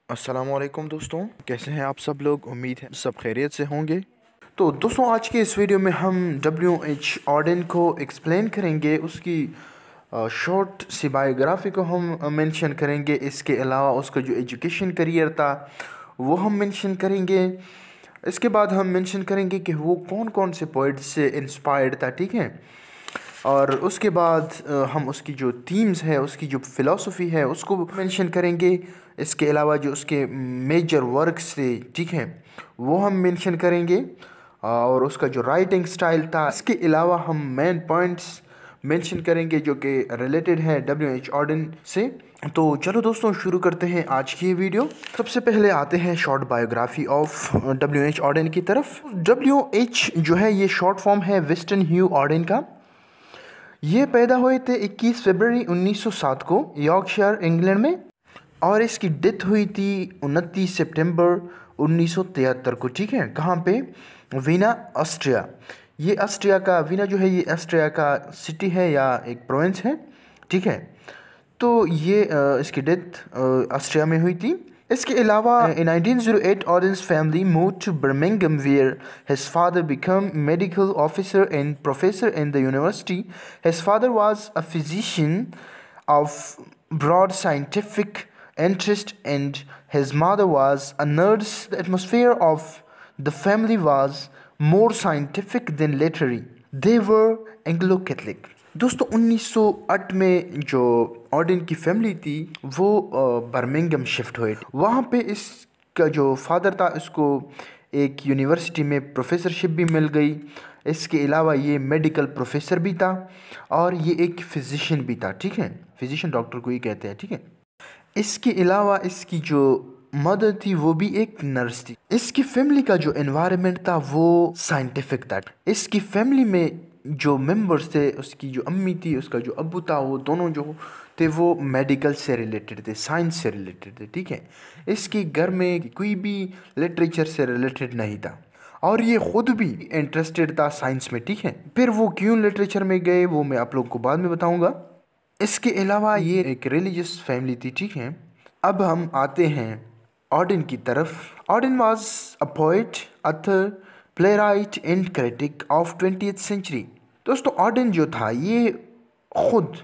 अस्सलामुअलैकुम दोस्तों, कैसे हैं आप सब लोग। उम्मीद है सब खैरियत से होंगे। तो दोस्तों, आज के इस वीडियो में हम डब्ल्यू एच ऑर्डन को एक्सप्लेन करेंगे। उसकी शॉर्ट सी बायोग्राफी को हम मेंशन करेंगे। इसके अलावा उसका जो एजुकेशन करियर था वो हम मेंशन करेंगे। इसके बाद हम मेंशन करेंगे कि वो कौन कौन से पोइट से इंस्पायर्ड था, ठीक है। और उसके बाद हम उसकी जो थीम्स है, उसकी जो फ़िलासफ़ी है, उसको मेंशन करेंगे। इसके अलावा जो उसके मेजर वर्क्स थे, ठीक है, वो हम मेंशन करेंगे। और उसका जो राइटिंग स्टाइल था, इसके अलावा हम मेन पॉइंट्स मेंशन करेंगे जो कि रिलेटेड है डब्ल्यू एच ऑर्डन से। तो चलो दोस्तों, शुरू करते हैं आज की ये वीडियो। सबसे पहले आते हैं short biography of W H Auden की तरफ। डब्ल्यू एच जो है ये शॉर्ट फॉर्म है वेस्टर्न ह्यू ऑर्डन का। ये पैदा हुए थे 21 फरवरी 1907 को यॉर्कशायर इंग्लैंड में, और इसकी डेथ हुई थी 29 सितंबर 1973 को, ठीक है। कहाँ पे? वीना, ऑस्ट्रिया। ये ऑस्ट्रिया का वीना जो है ये ऑस्ट्रिया का सिटी है या एक प्रोविंस है, ठीक है। तो ये इसकी डेथ ऑस्ट्रिया में हुई थी। इसके अलावा in 1908 Auden's family moved to Birmingham where his father became medical officer and professor in the university. His father was a physician of broad scientific interest and his mother was a nurse. The atmosphere of the family was more scientific than literary. They were Anglo-Catholic. दोस्तों, 1908 में जो Orton की family थी वो Birmingham shift हुए। वहाँ पे इसका जो फादर था इसको एक यूनिवर्सिटी में प्रोफेसरशिप भी मिल गई। इसके अलावा ये मेडिकल प्रोफेसर भी था और ये एक फिजिशियन भी था, ठीक है। फिजिशियन डॉक्टर को ही कहते हैं, ठीक है। इसके अलावा इसकी जो मदर थी वो भी एक नर्स थी। इसकी फैमिली का जो एनवायरनमेंट था वो साइंटिफिक था। इसकी फैमिली में जो मेंबर्स थे, उसकी जो अम्मी थी, उसका जो अब्बू था, वो दोनों जो थे वो मेडिकल से रिलेटेड थे, साइंस से रिलेटेड थे, ठीक है। इसके घर में कोई भी लिटरेचर से रिलेटेड नहीं था और ये खुद भी इंटरेस्टेड था साइंस में, ठीक है। फिर वो क्यों लिटरेचर में गए वो मैं आप लोग को बाद में बताऊंगा। इसके अलावा ये एक रिलीजियस फैमिली थी, ठीक है। अब हम आते हैं ऑर्डन की तरफ। Auden was a poet, author, playwright and critic of 20th century. दोस्तों, ऑर्डन जो था ये खुद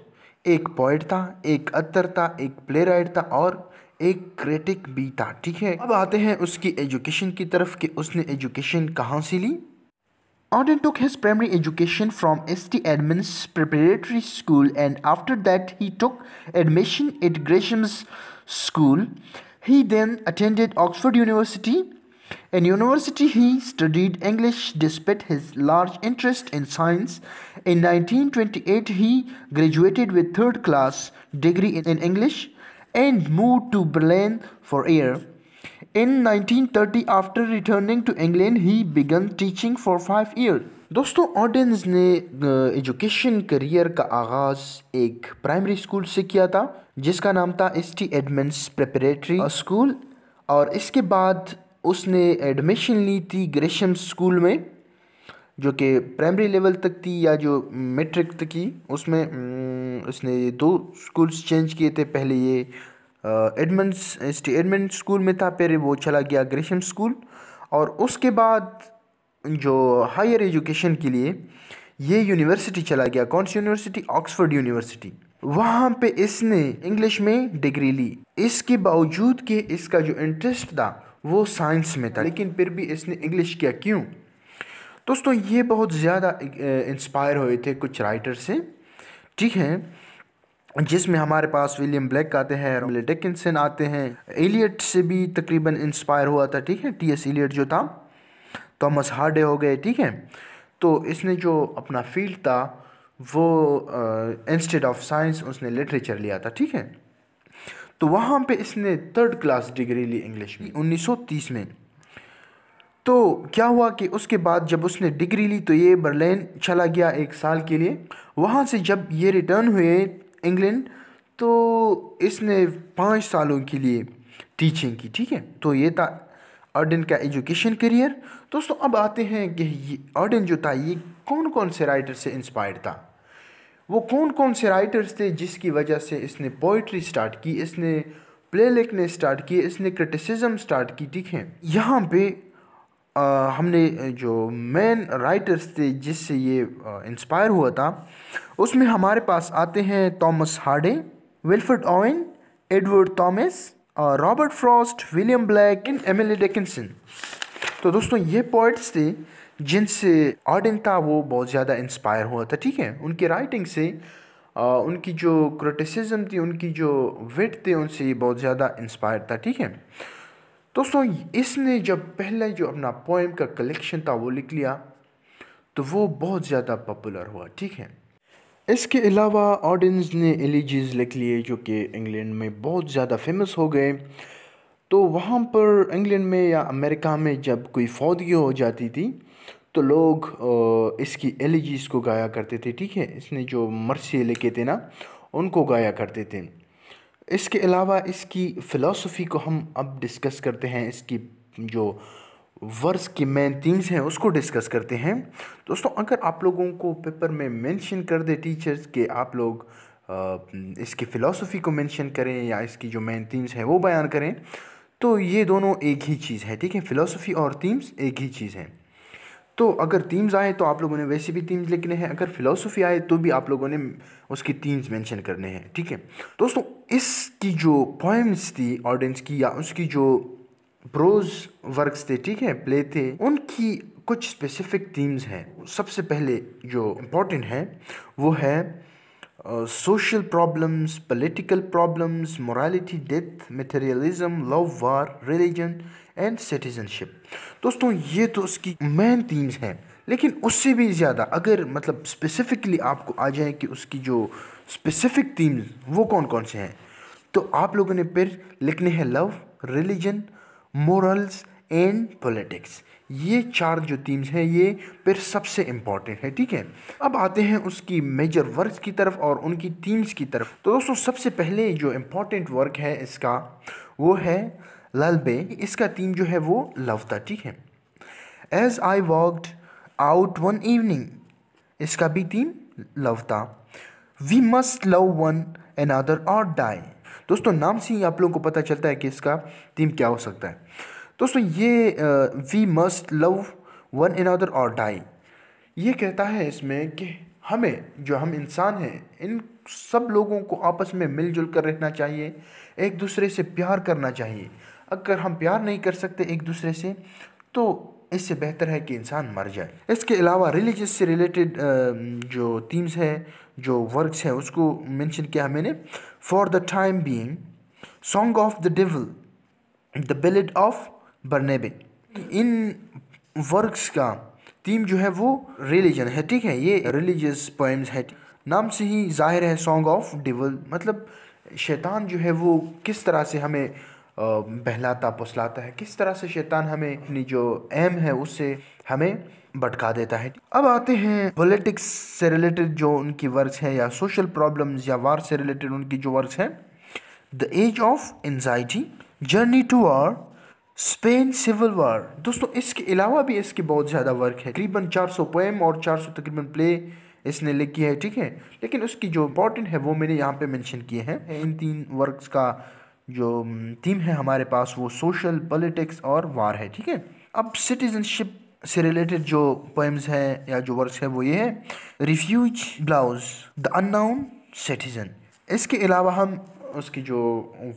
एक पोएट था, एक अथर था, एक प्लेराइट था और एक क्रिटिक भी था, ठीक है। अब आते हैं उसकी एजुकेशन की तरफ कि उसने एजुकेशन कहाँ से ली। Auden took his primary education from St. Edmunds Preparatory School, and after that he took admission at Gresham's School. He then attended Oxford University. In university he studied English despite his large interest in science. In 1928 he graduated with third class degree in English and moved to Berlin for a year. In 1930, after returning to England, he began teaching for 5 years. दोस्तों, ऑर्डन्स ने education career का आगाज़ एक primary school से किया था जिसका नाम था st एडमंड्स प्रेपरेटरी स्कूल, और इसके बाद उसने एडमिशन ली थी ग्रेशम स्कूल में जो कि प्राइमरी लेवल तक थी या जो मैट्रिक तक की। उसमें उसने ये दो स्कूल्स चेंज किए थे। पहले ये एडमंड स्कूल में था, फिर वो चला गया ग्रेशम स्कूल, और उसके बाद जो हायर एजुकेशन के लिए ये यूनिवर्सिटी चला गया। कौन सी यूनिवर्सिटी? Oxford university. वहाँ पे इसने इंग्लिश में डिग्री ली। इसके बावजूद कि इसका जो इंटरेस्ट था वो साइंस में था, लेकिन फिर भी इसने इंग्लिश किया। क्यों? दोस्तों, ये बहुत ज़्यादा इंस्पायर हुए थे कुछ राइटर से, ठीक है, जिसमें हमारे पास विलियम ब्लैक आते हैं, रॉबर्ट डिकिंसन आते हैं, एलियट से भी तकरीबन इंस्पायर हुआ था, ठीक है। टी एस एलियट जो था, थॉमस हार्डे हो गए, ठीक है। तो इसने जो अपना फील्ड था वो इंस्टेड ऑफ साइंस उसने लिटरेचर लिया था, ठीक है। तो वहाँ पे इसने थर्ड क्लास डिग्री ली इंग्लिश में 1930 में। तो क्या हुआ कि उसके बाद जब उसने डिग्री ली तो ये बर्लिन चला गया 1 साल के लिए। वहाँ से जब ये रिटर्न हुए इंग्लैंड तो इसने 5 सालों के लिए टीचिंग की, ठीक है। तो ये था ऑर्डन का एजुकेशन करियर। दोस्तों, अब आते हैं कि ये ऑर्डन जो था ये कौन कौन से राइटर से इंस्पायर्ड था। वो कौन कौन से राइटर्स थे जिसकी वजह से इसने पोइट्री स्टार्ट की, इसने प्ले लिखने स्टार्ट किए, इसने क्रिटिसिज्म स्टार्ट की, ठीक है। यहाँ पे हमने जो मेन राइटर्स थे जिससे ये इंस्पायर हुआ था, उसमें हमारे पास आते हैं Thomas Hardy, Wilfred Owen, Edward Thomas, Robert Frost, William Blake and Emily Dickinson. तो दोस्तों ये पोइट्स थे जिनसे ऑडेन था वो बहुत ज़्यादा इंस्पायर हुआ था, ठीक है। उनकी राइटिंग से उनकी जो क्रिटिसिज्म थी, उनकी जो विट थे, उनसे ये बहुत ज़्यादा इंस्पायर था, ठीक है। दोस्तों इसने जब पहला जो अपना पोएम का कलेक्शन था वो लिख लिया तो वो बहुत ज़्यादा पॉपुलर हुआ, ठीक है। इसके अलावा ऑडेन्स ने एलिजीज लिख लिए जो कि इंग्लैंड में बहुत ज़्यादा फेमस हो गए। तो वहाँ पर इंग्लैंड में या अमेरिका में जब कोई फौतगी हो जाती थी तो लोग इसकी एलिजीज को गाया करते थे, ठीक है। इसने जो मरसी लिखे थे ना उनको गाया करते थे। इसके अलावा इसकी फ़िलासफ़ी को हम अब डिस्कस करते हैं, इसकी जो वर्स की मेन थीम्स हैं उसको डिस्कस करते हैं। दोस्तों अगर आप लोगों को पेपर में मेंशन कर दे टीचर्स कि आप लोग इसकी फ़िलासफ़ी को मेंशन करें या इसकी जो मेन थीम्स हैं वो बयान करें, तो ये दोनों एक ही चीज़ है, ठीक है। फ़िलासफ़ी और थीम्स एक ही चीज़ है। तो अगर थीम्स आए तो आप लोगों ने वैसे भी थीम्स लिखने हैं, अगर फ़िलासफ़ी आए तो भी आप लोगों ने उसकी थीम्स मेंशन करने हैं, ठीक है। दोस्तों इसकी जो पोएम्स थी ऑडेन्स की या उसकी जो प्रोज वर्क्स थे, ठीक है, प्ले थे, उनकी कुछ स्पेसिफिक थीम्स हैं। सबसे पहले जो इम्पोर्टेंट है वो है social problems, political problems, morality, death, materialism, love, war, religion and citizenship. दोस्तों ये तो उसकी मेन थीम्स हैं, लेकिन उससे भी ज़्यादा अगर मतलब स्पेसिफिकली आपको आ जाए कि उसकी जो स्पेसिफिक थीम्स वो कौन कौन से हैं, तो आप लोगों ने फिर लिखने हैं love, religion, morals and politics. ये चार जो थीम्स हैं ये फिर सबसे इम्पॉर्टेंट है, ठीक है। अब आते हैं उसकी मेजर वर्क्स की तरफ और उनकी थीम्स की तरफ। तो दोस्तों सबसे पहले जो इम्पॉर्टेंट वर्क है इसका वो है लल्बे। इसका थीम जो है वो लव था, ठीक है। As I walked out one evening, इसका भी थीम लव था। We must love one another or die. दोस्तों नाम से ही आप लोगों को पता चलता है कि इसका थीम क्या हो सकता है। दोस्तों ये we must love one another or die, ये कहता है इसमें कि हमें जो हम इंसान हैं इन सब लोगों को आपस में मिलजुल कर रहना चाहिए, एक दूसरे से प्यार करना चाहिए। अगर हम प्यार नहीं कर सकते एक दूसरे से तो इससे बेहतर है कि इंसान मर जाए। इसके अलावा रिलीजियस से रिलेटेड जो थीम्स हैं, जो वर्क्स हैं, उसको मेंशन किया मैंने। For the time being, song of the devil, the ballad of Barnaby. इन वर्क्स का थीम जो है वो रिलीजन है, ठीक है। ये रिलीजियस पोएम्स है, नाम से ही जाहिर है सॉन्ग ऑफ डेविल मतलब शैतान जो है वो किस तरह से हमें बहलाता फुसलाता है, किस तरह से शैतान हमें अपनी जो एम है उससे हमें भटका देता है। अब आते हैं पॉलिटिक्स से रिलेटेड जो उनकी वर्क्स हैं या सोशल प्रॉब्लम्स या वार से रिलेटेड उनकी जो वर्क्स हैं। The age of anxiety, journey to war, Spain civil war. दोस्तों इसके अलावा भी इसके बहुत ज़्यादा वर्क है, तकरीबन 400 पोएम और 400 तकरीबन प्ले इसने लिखी है, ठीक है। लेकिन उसकी जो इम्पोर्टेंट है वो मैंने यहाँ पे मेंशन किए हैं। इन तीन वर्क्स का जो थीम है हमारे पास वो सोशल, पॉलिटिक्स और वार है, ठीक है। अब सिटीजनशिप से रिलेटेड जो पोएम्स हैं या जो वर्क्स है वो ये है refugee blues, the unknown citizen. इसके अलावा हम उसकी जो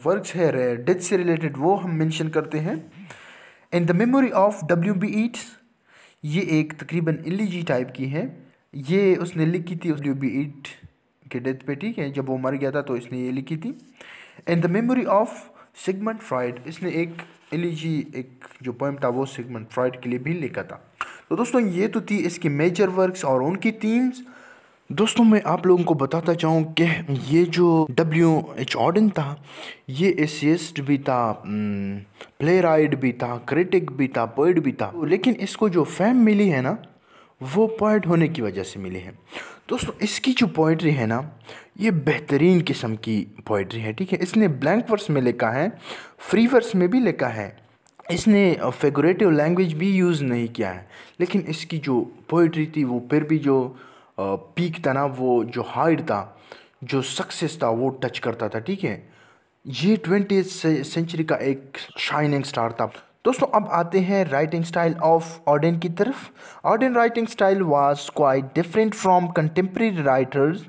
वर्क्स है डेथ से रिलेटेड वो हम मेंशन करते हैं। In the memory of W.B. Yeats, ये एक तकरीबन इलीजी टाइप की है, ये उसने लिखी थी W.B. ईट के डेथ पे, ठीक है, जब वो मर गया था तो इसने ये लिखी थी। In the memory of Sigmund Freud, इसने एक इलीजी एक जो पोएम था वो सिगमंड फ्रॉइड के लिए भी लिखा था। तो दोस्तों ये तो थी इसकी मेजर वर्क्स और उनकी थीम्स। दोस्तों मैं आप लोगों को बताता चाहूँ कि ये जो W.H. ऑडेन था ये एसेइस्ट भी था, प्ले राइट भी था, क्रिटिक भी था, पोइट भी था, लेकिन इसको जो फेम मिली है ना वो पोइट होने की वजह से मिली है। दोस्तों इसकी जो पोइट्री है ना ये बेहतरीन किस्म की पोइट्री है, ठीक है। इसने ब्लैंक वर्स में लिखा है, फ्री वर्स में भी लिखा है, इसने फिगरेटिव लैंग्वेज भी यूज़ नहीं किया है, लेकिन इसकी जो पोइट्री थी वो फिर भी जो पीक था ना, वो जो हाइट था, जो सक्सेस था वो टच करता था, ठीक है। ये 20th सेंचुरी का एक शाइनिंग स्टार था। दोस्तों अब आते हैं राइटिंग स्टाइल ऑफ ऑडेन की तरफ। Auden writing style was quite different from contemporary writers.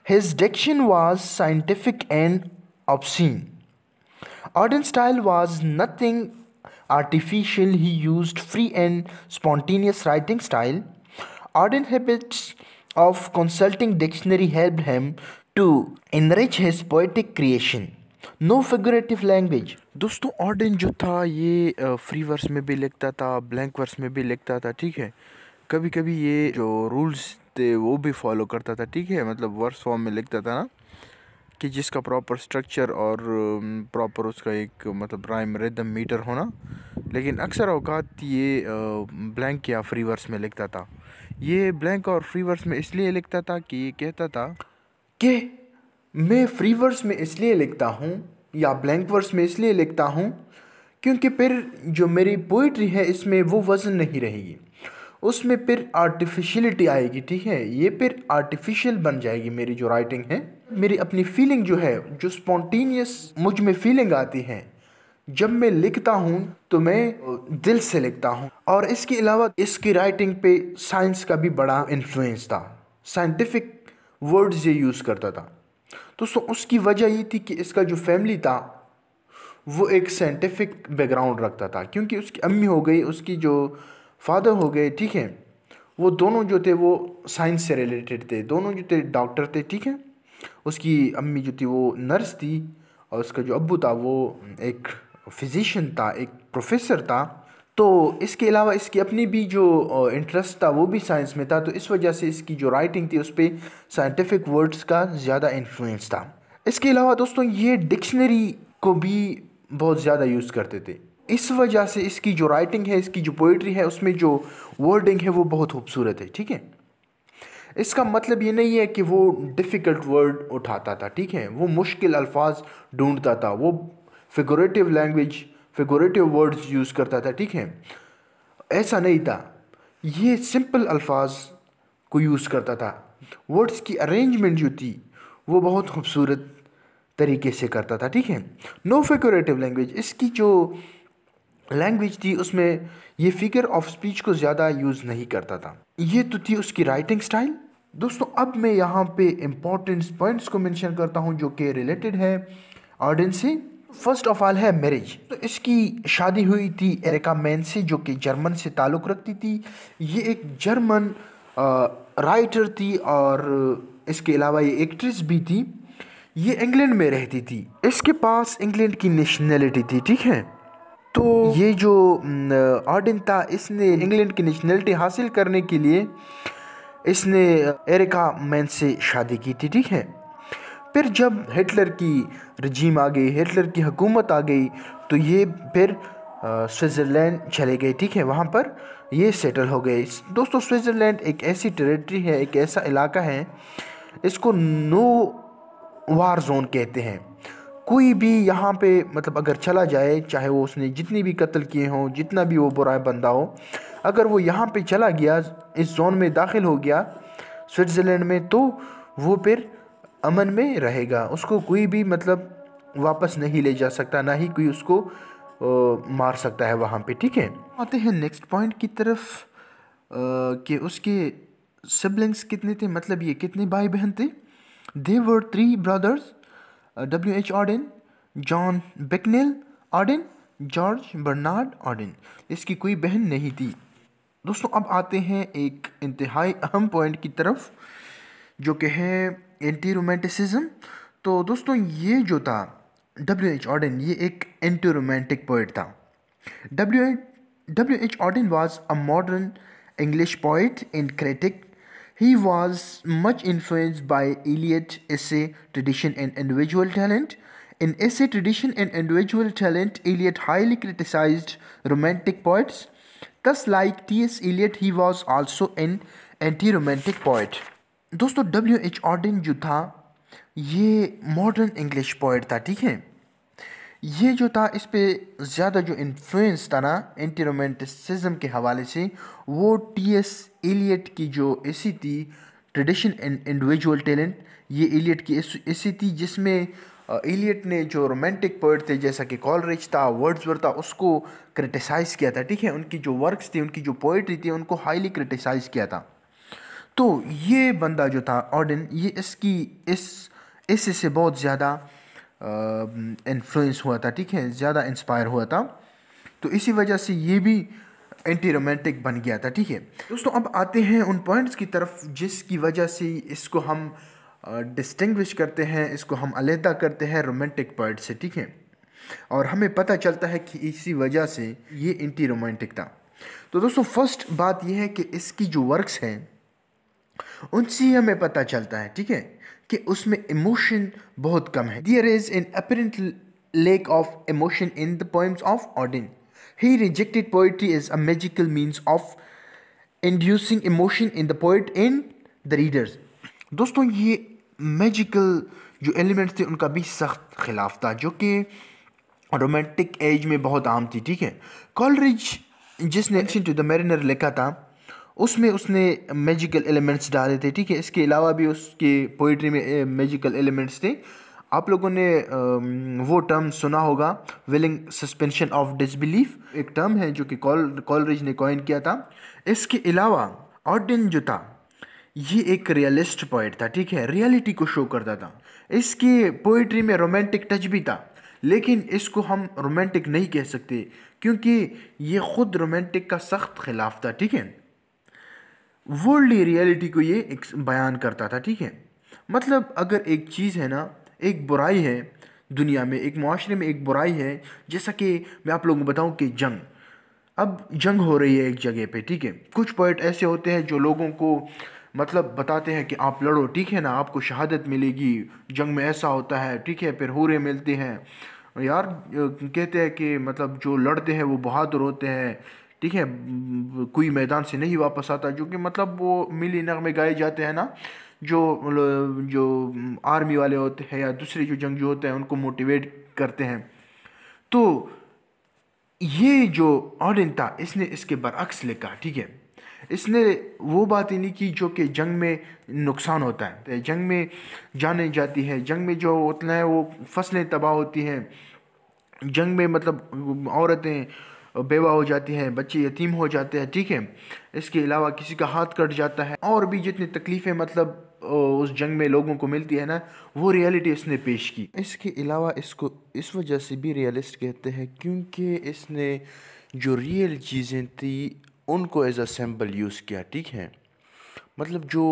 His diction was scientific and obscene. Arden's style was nothing artificial. He used free and spontaneous writing style. Arden's habits of consulting dictionary helped him to enrich his poetic creation. No figurative language. दोस्तों Auden जो था ये free verse में भी लिखता था, blank verse में भी लिखता था, ठीक है। कभी कभी ये जो रूल्स थे वो भी फॉलो करता था, ठीक है। मतलब वर्स फॉर्म में लिखता था ना, कि जिसका प्रॉपर स्ट्रक्चर और प्रॉपर उसका एक मतलब राइम रिदम मीटर होना। लेकिन अक्सर औकात ये ब्लैंक या फ्री वर्स में लिखता था। ये ब्लैंक और फ्री वर्स में इसलिए लिखता था कि ये कहता था कि मैं फ्री वर्स में इसलिए लिखता हूँ या ब्लैंक वर्स में इसलिए लिखता हूँ क्योंकि फिर जो मेरी पोइट्री है इसमें वो वज़न नहीं रहेगी, उसमें फिर आर्टिफिशियलिटी आएगी, ठीक है। ये फिर आर्टिफिशियल बन जाएगी मेरी जो राइटिंग है। मेरी अपनी फीलिंग जो है, जो स्पॉन्टेनियस मुझ में फीलिंग आती है जब मैं लिखता हूँ तो मैं दिल से लिखता हूँ। और इसके अलावा इसकी राइटिंग पे साइंस का भी बड़ा इन्फ्लुएंस था। साइंटिफिक वर्ड्स ये यूज़ करता था। तो उसकी वजह ये थी कि इसका जो फैमिली था वो एक साइंटिफिक बैकग्राउंड रखता था, क्योंकि उसकी अम्मी हो गई, उसकी जो फादर हो गए, ठीक है, वो दोनों जो थे वो साइंस से रिलेटेड थे, दोनों जो थे डॉक्टर थे, ठीक है। उसकी अम्मी जो थी वो नर्स थी और उसका जो अब्बू था वो एक फिजिशियन था, एक प्रोफेसर था। तो इसके अलावा इसकी अपनी भी जो इंटरेस्ट था वो भी साइंस में था, तो इस वजह से इसकी जो राइटिंग थी उस पर साइंटिफिक वर्ड्स का ज़्यादा इन्फ्लुएंस था। इसके अलावा दोस्तों ये डिक्शनरी को भी बहुत ज़्यादा यूज़ करते थे। इस वजह से इसकी जो राइटिंग है, इसकी जो पोइट्री है, उसमें जो वर्डिंग है वो बहुत खूबसूरत है, ठीक है। इसका मतलब ये नहीं है कि वो डिफ़िकल्ट वर्ड उठाता था, ठीक है, वो मुश्किल अल्फाज ढूंढता था, वो figurative language, figurative words use करता था, ठीक है। ऐसा नहीं था, ये सिंपल अल्फाज को यूज़ करता था। वर्ड्स की अरेंजमेंट जो थी वो बहुत खूबसूरत तरीके से करता था, ठीक है। नो फिगरेटिव लैंग्वेज, इसकी जो लैंग्वेज थी उसमें ये फिगर ऑफ स्पीच को ज़्यादा यूज़ नहीं करता था। ये तो थी उसकी राइटिंग स्टाइल। दोस्तों अब मैं यहाँ पे इम्पोर्टेंट पॉइंट्स को मेंशन करता हूँ जो कि रिलेटेड है ऑर्डन से। फर्स्ट ऑफ ऑल है मैरिज। तो इसकी शादी हुई थी एरिका मैन से, जो कि जर्मन से ताल्लुक़ रखती थी। ये एक जर्मन राइटर थी और इसके अलावा ये एक्ट्रेस भी थी। ये इंग्लैंड में रहती थी, इसके पास इंग्लैंड की नेशनैलिटी थी, ठीक है। तो ये जो ऑर्डन था, इसने इंग्लैंड की नेशनैलिटी हासिल करने के लिए इसने एरिका मैन से शादी की थी, ठीक है। फिर जब हिटलर की रजीम आ गई, हिटलर की हुकूमत आ गई, तो ये फिर स्विट्ज़रलैंड चले गए, ठीक है। वहाँ पर ये सेटल हो गए। दोस्तों स्विट्ज़रलैंड एक ऐसी टेरिटरी है, एक ऐसा इलाका है, इसको नो वार जोन कहते हैं। कोई भी यहाँ पे मतलब अगर चला जाए, चाहे वो उसने जितनी भी कत्ल किए हों, जितना भी वो बुरा बंदा हो, अगर वो यहाँ पे चला गया, इस जोन में दाखिल हो गया स्विट्ज़रलैंड में, तो वो फिर अमन में रहेगा। उसको कोई भी मतलब वापस नहीं ले जा सकता, ना ही कोई उसको मार सकता है वहाँ पे, ठीक है। आते हैं नेक्स्ट पॉइंट की तरफ कि उसके सिबलिंग्स कितने थे, मतलब ये कितने भाई बहन थे। They were 3 brothers, W.H. Auden, John Bicknell Auden, George Bernard Auden. इसकी कोई बहन नहीं थी। दोस्तों अब आते हैं एक इंतहाई अहम पॉइंट की तरफ जो कि है एंटी रोमांटिसिज्म। तो दोस्तों ये जो था W.H. ऑर्डन, ये एक एंटी रोमांटिक पोइट था। W.H. Auden was a modern English poet and critic. He was much influenced by Eliot essay tradition and individual talent. In essay tradition and individual talent, Eliot highly criticized romantic poets. Thus, like T.S. Eliot, he was also an anti-romantic poet. दोस्तों W.H. Orton जो था ये modern English poet था, ठीक है। ये जो था इस पे ज़्यादा जो इन्फ्लुएंस था ना एंटी रोमांटिसिज्म के हवाले से, वो T.S. एलियट की जो एसी थी ट्रेडिशन एंड इंडिविजुअल टैलेंट, ये एलियट की एसी थी जिसमें इलियट ने जो रोमांटिक पोइट थे जैसा कि कॉलरिज था, वर्ड्सवर्थ था, उसको क्रिटिसाइज़ किया था, ठीक है। उनकी जो वर्क्स थी, उनकी जो पोइट्री थी, उनको हाईली क्रिटिसाइज़ किया था। तो ये बंदा जो था ऑडेन, ये इससे बहुत ज़्यादा इन्फ्लुएंस हुआ था, ठीक है, ज़्यादा इंस्पायर हुआ था। तो इसी वजह से ये भी एंटी रोमांटिक बन गया था, ठीक है दोस्तों। अब आते हैं उन पॉइंट्स की तरफ जिसकी वजह से इसको हम डिस्टिंग्विश करते हैं, इसको हम अलहदा करते हैं रोमांटिक पोइट से, ठीक है। और हमें पता चलता है कि इसी वजह से ये एंटी रोमांटिक था। तो दोस्तों फर्स्ट बात यह है कि इसकी जो वर्क्स हैं उनसे हमें पता चलता है, ठीक है, कि उसमें इमोशन बहुत कम है। There is an apparent lack of emotion in the poems of Auden. He rejected poetry as a magical means of inducing emotion in the poet and the readers. दोस्तों ये मैजिकल जो एलिमेंट्स थे उनका भी सख्त खिलाफ था, जो कि रोमांटिक एज में बहुत आम थी, ठीक है। कॉलरिज जिसने एंशिएंट टू द मैरिनर लिखा था उसमें उसने मैजिकल एलिमेंट्स डाले थे, ठीक है। इसके अलावा भी उसके पोइट्री में मैजिकल एलिमेंट्स थे। आप लोगों ने वो टर्म सुना होगा, विलिंग सस्पेंशन ऑफ डिसबिलीफ, एक टर्म है जो कि कॉलरिज ने कॉइन किया था। इसके अलावा ऑडेन जो था ये एक रियलिस्ट पोइट था, ठीक है, रियलिटी को शो करता था। इसकी पोइट्री में रोमांटिक टच भी था, लेकिन इसको हम रोमांटिक नहीं कह सकते क्योंकि ये खुद रोमांटिक का सख्त खिलाफ था, ठीक है। वर्ल्डली रियलिटी को ये एक बयान करता था, ठीक है। मतलब अगर एक चीज़ है ना, एक बुराई है दुनिया में, एक माशरे में एक बुराई है, जैसा कि मैं आप लोगों को बताऊं कि अब जंग हो रही है एक जगह पे, ठीक है। कुछ पोइट ऐसे होते हैं जो लोगों को मतलब बताते हैं कि आप लड़ो, ठीक है ना, आपको शहादत मिलेगी, जंग में ऐसा होता है, ठीक है। फिर हूरे मिलते हैं यार, कहते हैं कि मतलब जो लड़ते हैं वो बहादुर होते हैं, ठीक है। कोई मैदान से नहीं वापस आता, जो कि मतलब वो मिली नगमे गाए जाते हैं ना, जो जो आर्मी वाले होते हैं या दूसरे जो जंगजू होते हैं उनको मोटिवेट करते हैं। तो ये जो ऑडेन था इसने इसके बरअक्स लिखा, ठीक है। इसने वो बात ही नहीं की जो कि जंग में नुकसान होता है, जंग में जाने जाती है, जंग में जो होता है वो फसलें तबाह होती हैं, जंग में मतलब औरतें बेवा हो जाती हैं, बच्चे यतीम हो जाते हैं, ठीक है। इसके अलावा किसी का हाथ कट जाता है, और भी जितनी तकलीफ़ें मतलब उस जंग में लोगों को मिलती है ना, वो रियलिटी इसने पेश की। इसके अलावा इसको इस वजह से भी रियलिस्ट कहते हैं क्योंकि इसने जो रियल चीज़ें थी उनको एज अ सिंबल यूज़ किया, ठीक है। मतलब जो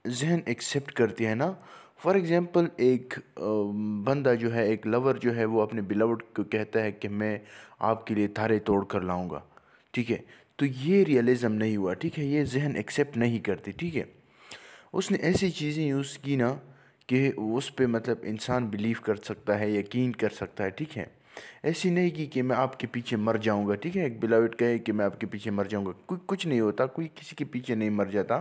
जहन एक्सेप्ट करती है ना, फॉर एग्ज़ाम्पल एक बंदा जो है, एक लवर जो है, वो अपने बिलवड को कहता है कि मैं आपके लिए तारे तोड़ कर लाऊंगा, ठीक है। तो ये रियलिज़म नहीं हुआ, ठीक है, ये जहन एक्सेप्ट नहीं करती, ठीक है। उसने ऐसी चीज़ें यूज़ की ना कि उस पे मतलब इंसान बिलीव कर सकता है, यकीन कर सकता है, ठीक है। ऐसी नहीं कि मैं आपके पीछे मर जाऊंगा, ठीक है। एक बिलवड कहे कि मैं आपके पीछे मर जाऊंगा, कुछ नहीं होता, कोई किसी के पीछे नहीं मर जाता।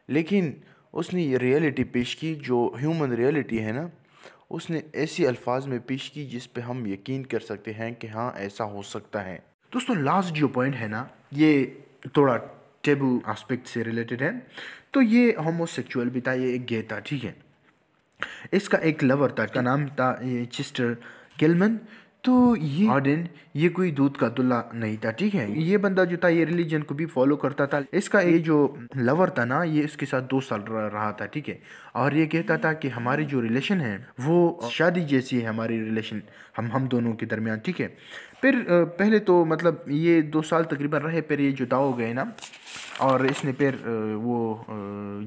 लेकिन उसने ये रियलिटी पेश की, जो ह्यूमन रियलिटी है ना, उसने ऐसी अल्फाज में पेश की जिस पे हम यकीन कर सकते हैं कि हाँ ऐसा हो सकता है। दोस्तों लास्ट जो पॉइंट है ना, ये थोड़ा टेबू एस्पेक्ट से रिलेटेड है। तो ये होमोसेक्सुअल भी था, ये एक गे था, ठीक है। इसका एक लवर था, का नाम था ये चेस्टर गिलमन। तो ये ऑडेन ये कोई दूध का दुल्ला नहीं था, ठीक है। ये बंदा जो था ये रिलीजन को भी फॉलो करता था। इसका ये जो लवर था ना, ये इसके साथ 2 साल रहा था, ठीक है। और ये कहता था कि हमारी जो रिलेशन है वो शादी जैसी है, हमारी रिलेशन हम दोनों के दरमियान, ठीक है। फिर पहले तो मतलब ये 2 साल तकरीबन रहे, फिर ये जुदा हो गए ना, और इसने फिर वो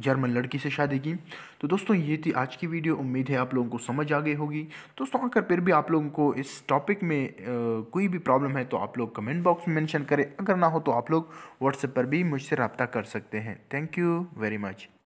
जर्मन लड़की से शादी की। तो दोस्तों ये थी आज की वीडियो, उम्मीद है आप लोगों को समझ आ गई होगी। दोस्तों अगर फिर भी आप लोगों को इस टॉपिक में कोई भी प्रॉब्लम है तो आप लोग कमेंट बॉक्स में मेंशन करें, अगर ना हो तो आप लोग व्हाट्सएप पर भी मुझसे रब्ता कर सकते हैं। Thank you very much.